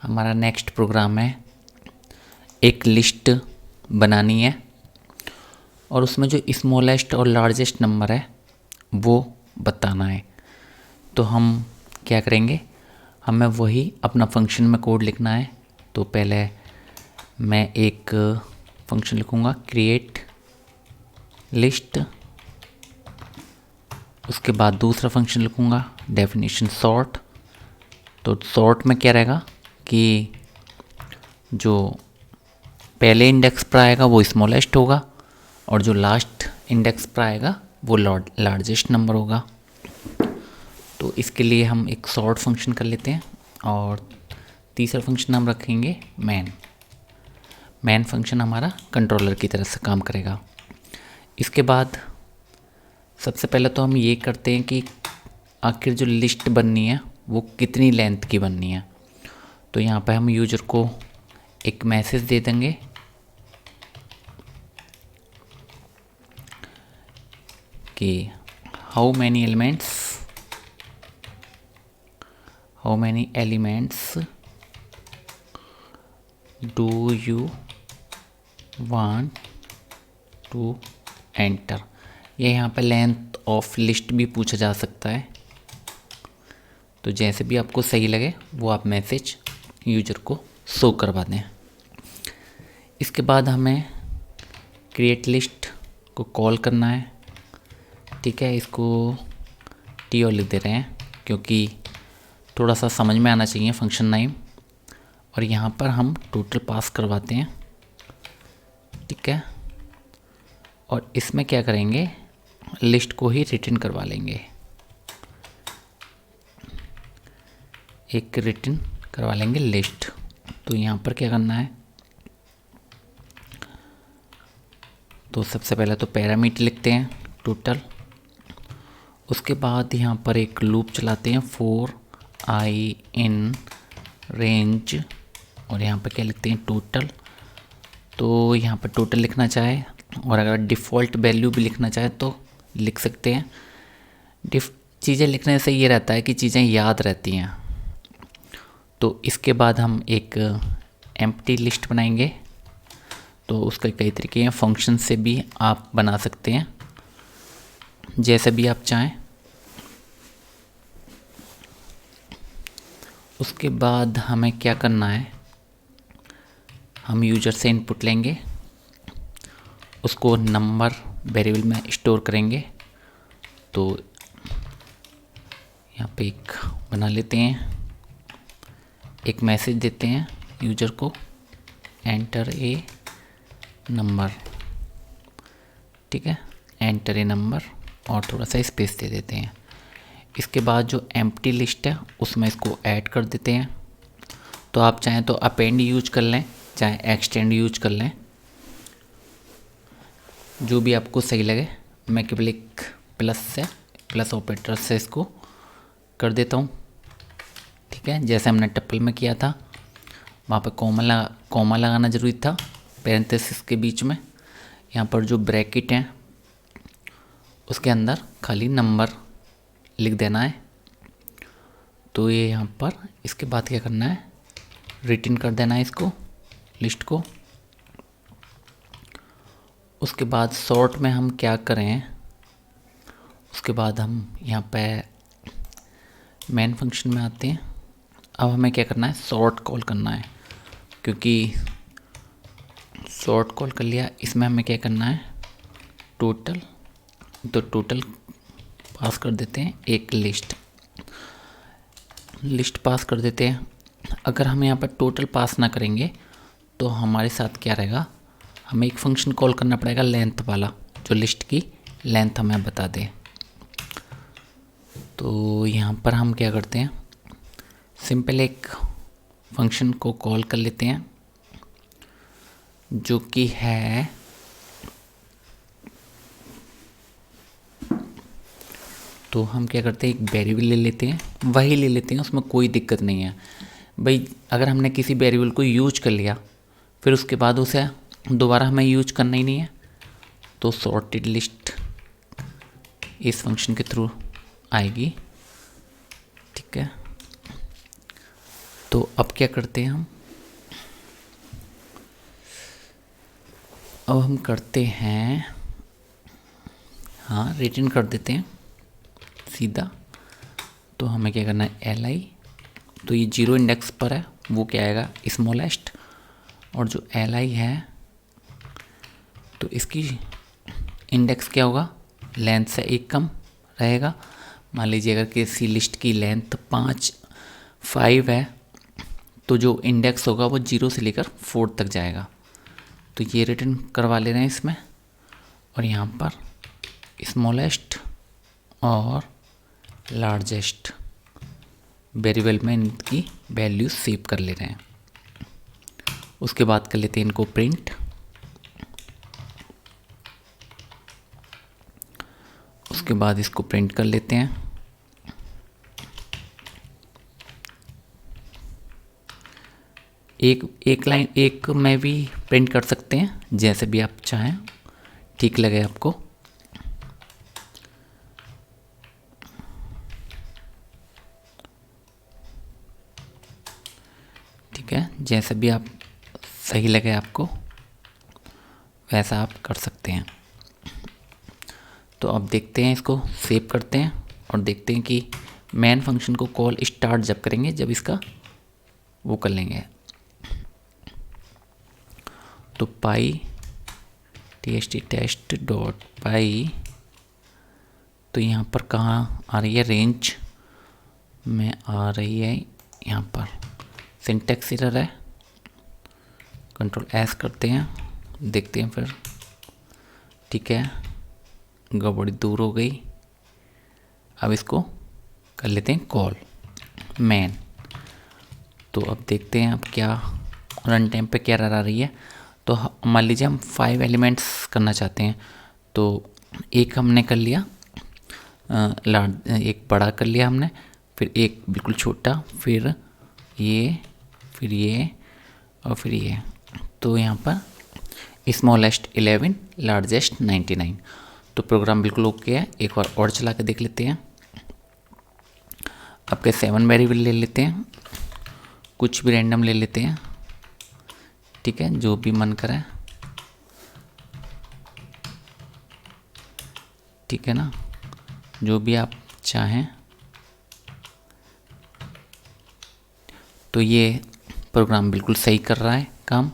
हमारा next programme है, एक लिस्ट बनानी है और उसमें जो स्मॉलेस्ट और लार्जेस्ट नंबर है वो बताना है। तो हम क्या करेंगे, हमें वही अपना फंक्शन में कोड लिखना है। तो पहले मैं एक फंक्शन लिखूँगा क्रिएट लिस्ट, उसके बाद दूसरा फंक्शन लिखूँगा डेफिनेशन सॉर्ट। तो सॉर्ट में क्या रहेगा कि जो पहले इंडेक्स पर आएगा वो स्मॉलेस्ट होगा और जो लास्ट इंडेक्स पर आएगा वो लार्जेस्ट नंबर होगा। तो इसके लिए हम एक सॉर्ट फंक्शन कर लेते हैं और तीसरा फंक्शन हम रखेंगे मैन फंक्शन हमारा कंट्रोलर की तरह से काम करेगा। इसके बाद सबसे पहले तो हम ये करते हैं कि आखिर जो लिस्ट बननी है वो कितनी लेंथ की बननी है। तो यहाँ पे हम यूजर को एक मैसेज दे देंगे कि how many elements do you want to enter. ये यहाँ पे लेंथ ऑफ लिस्ट भी पूछा जा सकता है। तो जैसे भी आपको सही लगे वो आप मैसेज यूजर को शो करवा दें। इसके बाद हमें क्रिएट लिस्ट को कॉल करना है। ठीक है, इसको टी लिख दे रहे हैं क्योंकि थोड़ा सा समझ में आना चाहिए फंक्शन नेम। और यहाँ पर हम टोटल पास करवाते हैं। ठीक है, और इसमें क्या करेंगे, लिस्ट को ही रिटर्न करवा लेंगे, एक रिटर्न करवा लेंगे लिस्ट। तो यहाँ पर क्या करना है, तो सबसे पहले तो पैरामीटर लिखते हैं टोटल। उसके बाद यहाँ पर एक लूप चलाते हैं फॉर आई इन रेंज और यहाँ पर क्या लिखते हैं टोटल। तो यहाँ पर टोटल लिखना चाहे और अगर डिफ़ॉल्ट वैल्यू भी लिखना चाहे तो लिख सकते हैं। चीज़ें लिखने से ये रहता है कि चीज़ें याद रहती हैं। तो इसके बाद हम एक एम्प्टी लिस्ट बनाएंगे। तो उसके कई तरीके हैं, फंक्शन से भी आप बना सकते हैं जैसे भी आप चाहें। उसके बाद हमें क्या करना है, हम यूजर से इनपुट लेंगे, उसको नंबर वेरिएबल में स्टोर करेंगे। तो यहाँ पे एक बना लेते हैं, एक मैसेज देते हैं यूजर को एंटर ए नंबर। ठीक है, एंटर ए नंबर और थोड़ा सा स्पेस दे देते हैं। इसके बाद जो एम्प्टी लिस्ट है उसमें इसको ऐड कर देते हैं। तो आप चाहें तो अपेंड यूज कर लें, चाहे एक्सटेंड यूज कर लें, जो भी आपको सही लगे। मैं केवल एक प्लस ऑपरेटर से इसको कर देता हूँ। ठीक है, जैसे हमने टप्पल में किया था, वहाँ पर कॉमा लगाना ज़रूरी था पैरेंथेसिस के बीच में। यहाँ पर जो ब्रैकेट हैं उसके अंदर खाली नंबर लिख देना है। तो ये यहाँ पर इसके बाद क्या करना है, रिटर्न कर देना है इसको लिस्ट को। उसके बाद सॉर्ट में हम क्या करें, उसके बाद हम यहाँ पे मेन फंक्शन में आते हैं। अब हमें क्या करना है, सॉर्ट कॉल करना है। क्योंकि सॉर्ट कॉल कर लिया, इसमें हमें क्या करना है टोटल। तो टोटल पास कर देते हैं, एक लिस्ट पास कर देते हैं। अगर हम यहाँ पर टोटल पास ना करेंगे तो हमारे साथ क्या रहेगा, हमें एक फंक्शन कॉल करना पड़ेगा लेंथ वाला, जो लिस्ट की लेंथ हमें बता दे। तो यहाँ पर हम क्या करते हैं, सिंपल एक फंक्शन को कॉल कर लेते हैं जो कि है तो हम क्या करते हैं, एक वेरिएबल ले लेते हैं, वही ले लेते हैं, उसमें कोई दिक्कत नहीं है भाई। अगर हमने किसी वेरिएबल को यूज कर लिया फिर उसके बाद उसे दोबारा हमें यूज करना ही नहीं है, तो सॉर्टेड लिस्ट इस फंक्शन के थ्रू आएगी। ठीक है, तो तो अब क्या करते हैं हम करते हैं, हाँ रिटर्न कर देते हैं सीधा। तो हमें क्या करना है, li, तो ये 0 इंडेक्स पर है, वो क्या आएगा, स्मॉलेस्ट। और जो li है तो इसकी इंडेक्स क्या होगा, लेंथ से एक कम रहेगा। मान लीजिए अगर किसी लिस्ट की लेंथ 5 है तो जो इंडेक्स होगा वो 0 से लेकर 4 तक जाएगा। तो ये रिटर्न करवा ले रहे हैं इसमें, और यहाँ पर स्मॉलेस्ट और लार्जेस्ट वेरिएबल में इनकी वैल्यू सेव कर ले रहे हैं। उसके बाद कर लेते हैं इनको प्रिंट। उसके बाद इसको प्रिंट कर लेते हैं। एक लाइन एक में भी प्रिंट कर सकते हैं, जैसे भी आप चाहें, ठीक लगे आपको। ठीक है, जैसे भी आप सही लगे आपको वैसा आप कर सकते हैं। तो अब देखते हैं, इसको सेव करते हैं और देखते हैं कि मेन फंक्शन को कॉल स्टार्ट जब करेंगे, जब इसका वो कर लेंगे। तो पाई txt डॉट पाई, तो यहाँ पर कहाँ आ रही है, रेंज में आ रही है, यहाँ पर सिंटैक्स एरर है। कंट्रोल एस करते हैं, देखते हैं फिर। ठीक है, गड़बड़ी दूर हो गई। अब इसको कर लेते हैं कॉल मैन। तो अब देखते हैं अब क्या रन टाइम पे क्या एरर आ रही है। तो मान लीजिए हम 5 एलिमेंट्स करना चाहते हैं, तो एक हमने कर लिया, एक बड़ा कर लिया हमने, फिर एक बिल्कुल छोटा, फिर ये और फिर ये। तो यहाँ पर स्मॉलेस्ट 11, लार्जेस्ट 99। तो प्रोग्राम बिल्कुल ओके है। एक बार और चला के देख लेते हैं। आपके 7 वेरिएबल ले लेते हैं, कुछ भी रैंडम ले लेते हैं। ठीक है, जो भी मन करे। ठीक है ना, जो भी आप चाहें। तो ये प्रोग्राम बिल्कुल सही कर रहा है काम।